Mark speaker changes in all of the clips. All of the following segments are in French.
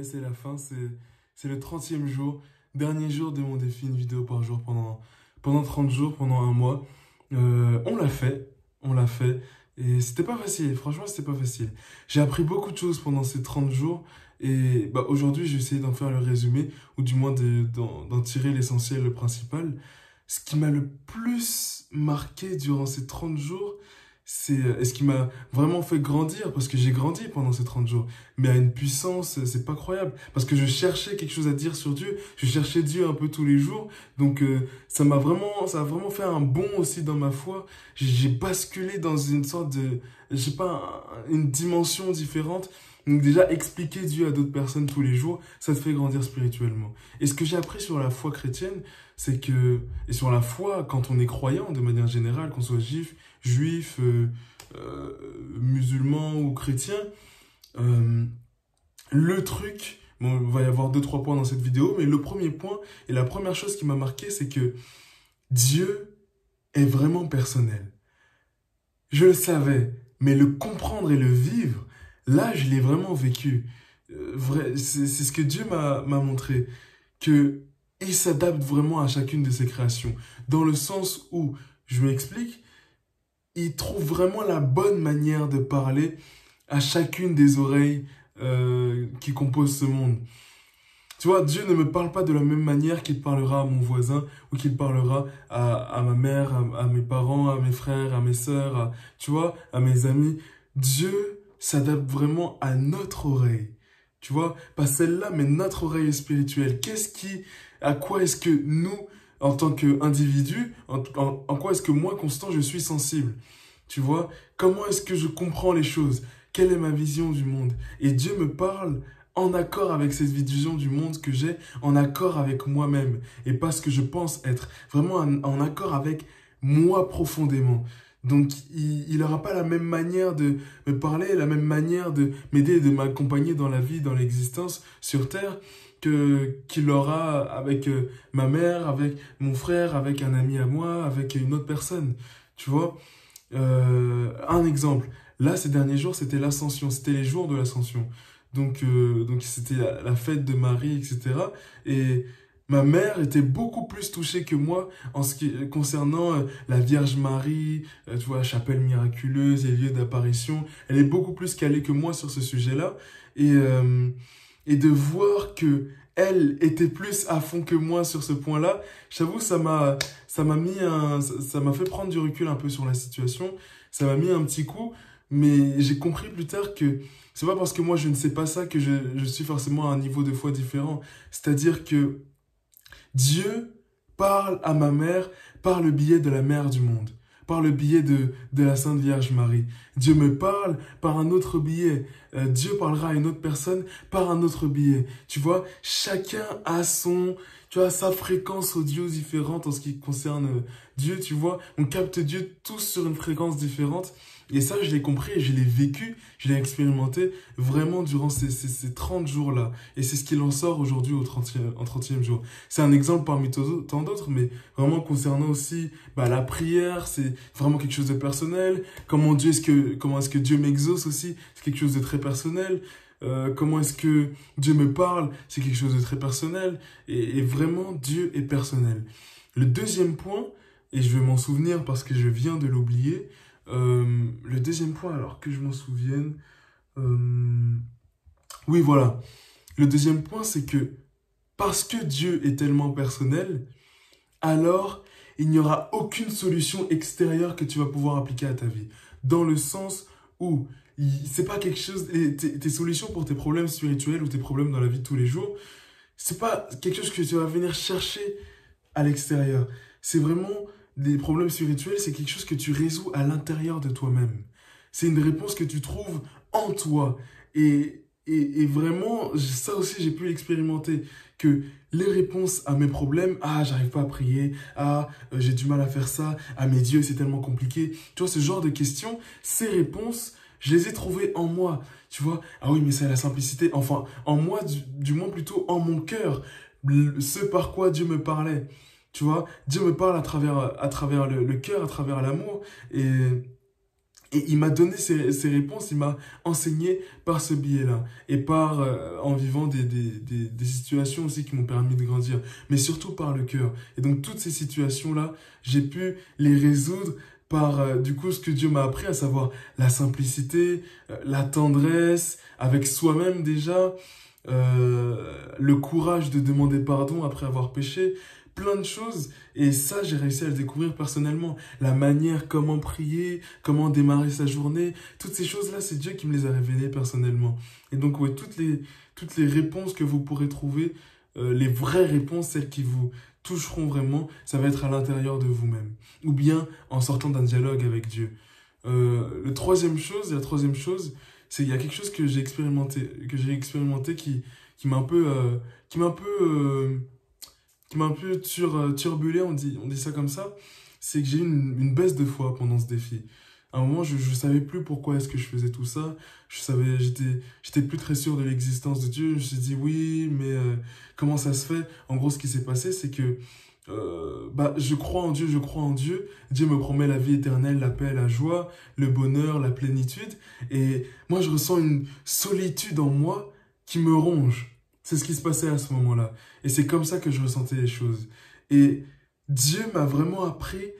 Speaker 1: C'est la fin, c'est le 30e jour, dernier jour de mon défi, une vidéo par jour pendant 30 jours, pendant un mois. On l'a fait, et c'était pas facile, franchement c'était pas facile. J'ai appris beaucoup de choses pendant ces 30 jours, et bah, aujourd'hui j'ai essayé d'en faire le résumé, ou du moins d'en tirer l'essentiel, le principal. Ce qui m'a le plus marqué durant ces 30 jours, et ce qui m'a vraiment fait grandir, parce que j'ai grandi pendant ces 30 jours, mais à une puissance, c'est pas croyable, parce que je cherchais quelque chose à dire sur Dieu, je cherchais Dieu un peu tous les jours, donc ça a vraiment fait un bond aussi dans ma foi. J'ai basculé dans une sorte de, je sais pas, une dimension différente. Donc déjà, expliquer Dieu à d'autres personnes tous les jours, ça te fait grandir spirituellement. Et ce que j'ai appris sur la foi chrétienne, et sur la foi, quand on est croyant de manière générale, qu'on soit juif, musulman ou chrétien, euh, le truc, bon, il va y avoir deux, trois points dans cette vidéo, mais le premier point et la première chose qui m'a marqué, c'est que Dieu est vraiment personnel. Je le savais, mais le comprendre et le vivre, là, je l'ai vraiment vécu. C'est ce que Dieu m'a montré, que il s'adapte vraiment à chacune de ses créations, dans le sens où, je m'explique, il trouve vraiment la bonne manière de parler à chacune des oreilles qui composent ce monde. Tu vois, Dieu ne me parle pas de la même manière qu'il parlera à mon voisin ou qu'il parlera à ma mère, à mes parents, à mes frères, à mes sœurs, tu vois, à mes amis. Dieu s'adapte vraiment à notre oreille. Tu vois, pas celle-là, mais notre oreille spirituelle. À quoi est-ce que nous, en tant qu'individus, en quoi est-ce que moi, Constant, je suis sensible? Tu vois, comment est-ce que je comprends les choses? Quelle est ma vision du monde? Et Dieu me parle en accord avec cette vision du monde que j'ai, en accord avec moi-même, et pas ce que je pense être, vraiment en accord avec moi profondément. Donc, il n'aura pas la même manière de me parler, la même manière de m'aider et de m'accompagner dans la vie, dans l'existence sur Terre, qu'il aura avec ma mère, avec mon frère, avec un ami à moi, avec une autre personne. Tu vois? Un exemple. Là, ces derniers jours, c'était l'Ascension, c'était les jours de l'Ascension. Donc c'était la fête de Marie, etc. Et ma mère était beaucoup plus touchée que moi en ce qui concernant la Vierge Marie, tu vois, la chapelle miraculeuse, les lieux d'apparition. Elle est beaucoup plus calée que moi sur ce sujet-là. Et de voir que elle était plus à fond que moi sur ce point-là, j'avoue, ça m'a fait prendre du recul un peu sur la situation. Ça m'a mis un petit coup, mais j'ai compris plus tard que c'est pas parce que moi je ne sais pas ça que je suis forcément à un niveau de foi différent. C'est-à-dire que Dieu parle à ma mère par le biais de la mère du monde, par le biais de la Sainte Vierge Marie. Dieu me parle par un autre biais. Dieu parlera à une autre personne par un autre biais. Tu vois, chacun a sa fréquence audio différente en ce qui concerne Dieu, tu vois. On capte Dieu tous sur une fréquence différente. Et ça, je l'ai compris et je l'ai vécu, je l'ai expérimenté vraiment durant ces 30 jours-là. Et c'est ce qu'il en sort aujourd'hui en 30e jour. C'est un exemple parmi tant d'autres, mais vraiment concernant aussi la prière, c'est vraiment quelque chose de personnel. Comment est-ce que Dieu m'exauce aussi, c'est quelque chose de très personnel. Comment est-ce que Dieu me parle, c'est quelque chose de très personnel. Et vraiment, Dieu est personnel. Le deuxième point, et je vais m'en souvenir parce que je viens de l'oublier, le deuxième point, alors que je m'en souvienne, oui, voilà. Le deuxième point, c'est que parce que Dieu est tellement personnel, alors il n'y aura aucune solution extérieure que tu vas pouvoir appliquer à ta vie. Dans le sens où c'est pas quelque chose, tes solutions pour tes problèmes spirituels ou tes problèmes dans la vie de tous les jours, c'est pas quelque chose que tu vas venir chercher à l'extérieur. C'est vraiment des problèmes spirituels, c'est quelque chose que tu résous à l'intérieur de toi-même. C'est une réponse que tu trouves en toi. Et vraiment, ça aussi, j'ai pu l'expérimenter. Que les réponses à mes problèmes, j'arrive pas à prier, j'ai du mal à faire ça, mes dieux, c'est tellement compliqué. Tu vois, ce genre de questions, ces réponses, je les ai trouvées en moi. Tu vois, oui, mais c'est la simplicité. Enfin, en moi, du moins plutôt en mon cœur. Ce par quoi Dieu me parlait. Tu vois, Dieu me parle à travers le cœur, à travers l'amour. Et il m'a donné ces réponses, il m'a enseigné par ce biais-là. Et par, en vivant des situations aussi qui m'ont permis de grandir. Mais surtout par le cœur. Et donc toutes ces situations-là, j'ai pu les résoudre par, du coup, ce que Dieu m'a appris, à savoir la simplicité, la tendresse, avec soi-même déjà, le courage de demander pardon après avoir péché, plein de choses. Et ça, j'ai réussi à le découvrir personnellement. La manière, comment prier, comment démarrer sa journée, toutes ces choses-là, c'est Dieu qui me les a révélées personnellement. Et donc, ouais, toutes les réponses que vous pourrez trouver, les vraies réponses, celles qui vous toucheront vraiment, ça va être à l'intérieur de vous-même. Ou bien en sortant d'un dialogue avec Dieu. La troisième chose, c'est qu'il y a quelque chose que j'ai expérimenté qui m'a un peu, qui m'a un peu, qui m'a un peu turbulé, on dit ça comme ça. C'est que j'ai eu une baisse de foi pendant ce défi. À un moment, je savais plus pourquoi est-ce que je faisais tout ça. J'étais plus très sûr de l'existence de Dieu. Je me suis dit oui, mais comment ça se fait? En gros, ce qui s'est passé, c'est que je crois en Dieu, je crois en Dieu. Dieu me promet la vie éternelle, la paix, la joie, le bonheur, la plénitude. Et moi, je ressens une solitude en moi qui me ronge. C'est ce qui se passait à ce moment-là. Et c'est comme ça que je ressentais les choses. Et Dieu m'a vraiment appris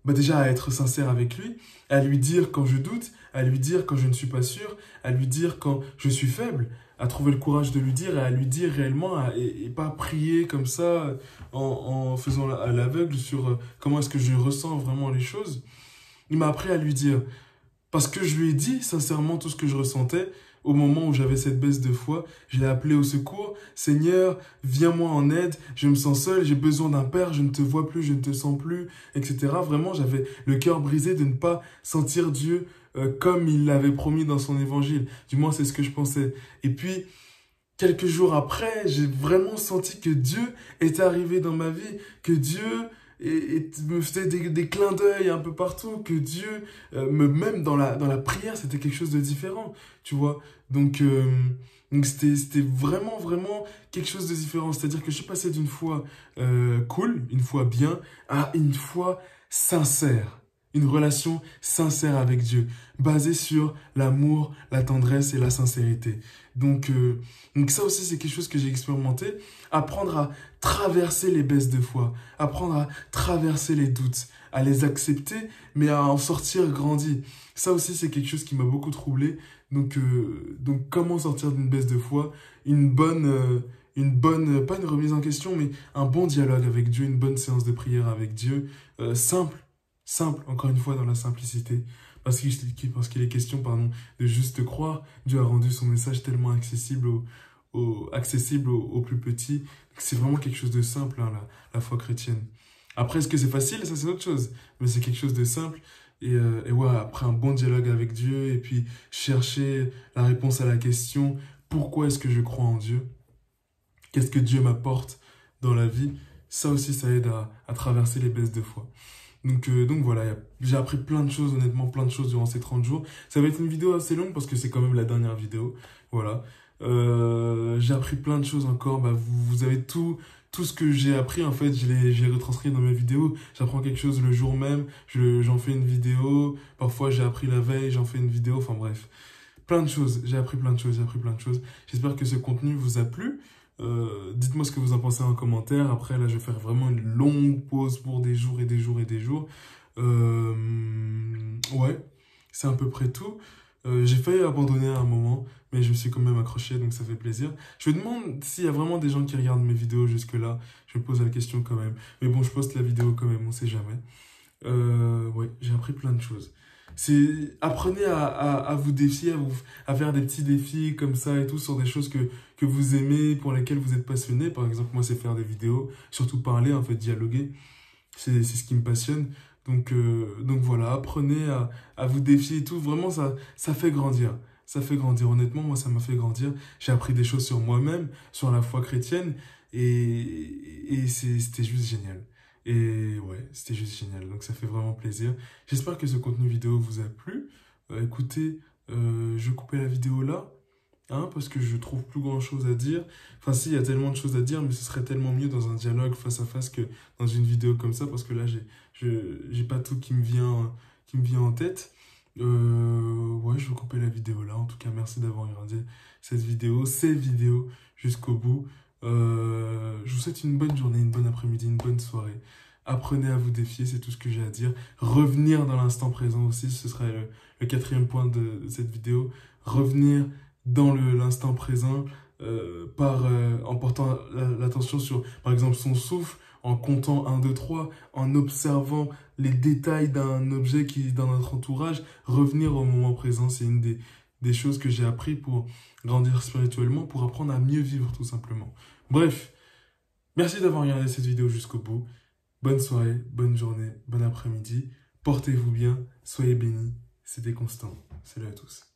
Speaker 1: déjà à être sincère avec lui, à lui dire quand je doute, à lui dire quand je ne suis pas sûr, à lui dire quand je suis faible, à trouver le courage de lui dire et à lui dire réellement et pas prier comme ça en faisant à l'aveugle sur comment est-ce que je ressens vraiment les choses. Il m'a appris à lui dire parce que je lui ai dit sincèrement tout ce que je ressentais. Au moment où j'avais cette baisse de foi, je l'ai appelé au secours. Seigneur, viens-moi en aide. Je me sens seul, j'ai besoin d'un père. Je ne te vois plus, je ne te sens plus, etc. Vraiment, j'avais le cœur brisé de ne pas sentir Dieu comme il l'avait promis dans son évangile. Du moins, c'est ce que je pensais. Et puis, quelques jours après, j'ai vraiment senti que Dieu était arrivé dans ma vie, que Dieu me faisait des clins d'œil un peu partout, que Dieu, même dans la prière, c'était quelque chose de différent, tu vois. Donc c'était vraiment, vraiment quelque chose de différent. C'est-à-dire que je suis passé d'une foi cool, une foi bien, à une foi sincère. Une relation sincère avec Dieu, basée sur l'amour, la tendresse et la sincérité. Donc ça aussi, c'est quelque chose que j'ai expérimenté. Apprendre à traverser les baisses de foi, apprendre à traverser les doutes, à les accepter, mais à en sortir grandi. Ça aussi, c'est quelque chose qui m'a beaucoup troublé. Donc comment sortir d'une baisse de foi? Pas une remise en question, mais un bon dialogue avec Dieu, une bonne séance de prière avec Dieu, simple, encore une fois, dans la simplicité. Parce qu'il est question, de juste croire. Dieu a rendu son message tellement accessible aux plus petits. C'est vraiment quelque chose de simple, hein, la foi chrétienne. Après, est-ce que c'est facile? Ça, c'est autre chose. Mais c'est quelque chose de simple. Et ouais, après un bon dialogue avec Dieu, et puis chercher la réponse à la question, pourquoi est-ce que je crois en Dieu? Qu'est-ce que Dieu m'apporte dans la vie? Ça aussi, ça aide à traverser les baisses de foi. Donc voilà, j'ai appris plein de choses, honnêtement, plein de choses durant ces 30 jours. Ça va être une vidéo assez longue parce que c'est quand même la dernière vidéo. Voilà. J'ai appris plein de choses encore. Vous avez tout ce que j'ai appris, en fait, j'ai retranscrit dans mes vidéos. J'apprends quelque chose le jour même, j'en fais une vidéo. Parfois, j'ai appris la veille, j'en fais une vidéo. Enfin bref, plein de choses. J'ai appris plein de choses. J'espère que ce contenu vous a plu. Dites-moi ce que vous en pensez en commentaire. Après, là, je vais faire vraiment une longue pause pour des jours et des jours et des jours. Ouais, c'est à peu près tout. J'ai failli abandonner à un moment, mais je me suis quand même accroché, donc ça fait plaisir. Je me demande s'il y a vraiment des gens qui regardent mes vidéos jusque-là. Je me pose la question quand même. Mais bon, je poste la vidéo quand même, on sait jamais. Ouais, j'ai appris plein de choses. Apprenez à vous défier, à faire des petits défis comme ça et tout sur des choses que vous aimez, pour lesquelles vous êtes passionné. Par exemple, moi, c'est faire des vidéos, surtout parler, en fait, dialoguer. C'est ce qui me passionne. Donc voilà, apprenez à vous défier et tout. Vraiment, ça fait grandir. Ça fait grandir. Honnêtement, moi, ça m'a fait grandir. J'ai appris des choses sur moi-même, sur la foi chrétienne. Et c'était juste génial. Et ouais, c'était juste génial. Donc ça fait vraiment plaisir. J'espère que ce contenu vidéo vous a plu. Écoutez, je vais couper la vidéo là. Hein, parce que je trouve plus grand chose à dire. Enfin si, il y a tellement de choses à dire, mais ce serait tellement mieux dans un dialogue face à face que dans une vidéo comme ça, parce que là, j'ai pas tout qui me vient en tête. Ouais, je vais couper la vidéo là. En tout cas, merci d'avoir regardé cette vidéo, ces vidéos jusqu'au bout. Je vous souhaite une bonne journée, une bonne après-midi, une bonne soirée. Apprenez à vous défier, c'est tout ce que j'ai à dire. Revenir dans l'instant présent aussi, ce sera le quatrième point de cette vidéo. Revenir dans l'instant présent en portant l'attention sur, par exemple, son souffle, en comptant 1, 2, 3, en observant les détails d'un objet qui est dans notre entourage. Revenir au moment présent, c'est une des choses que j'ai appris pour grandir spirituellement, pour apprendre à mieux vivre tout simplement. Bref, merci d'avoir regardé cette vidéo jusqu'au bout. Bonne soirée, bonne journée, bon après-midi. Portez-vous bien, soyez bénis. C'était Constant. Salut à tous.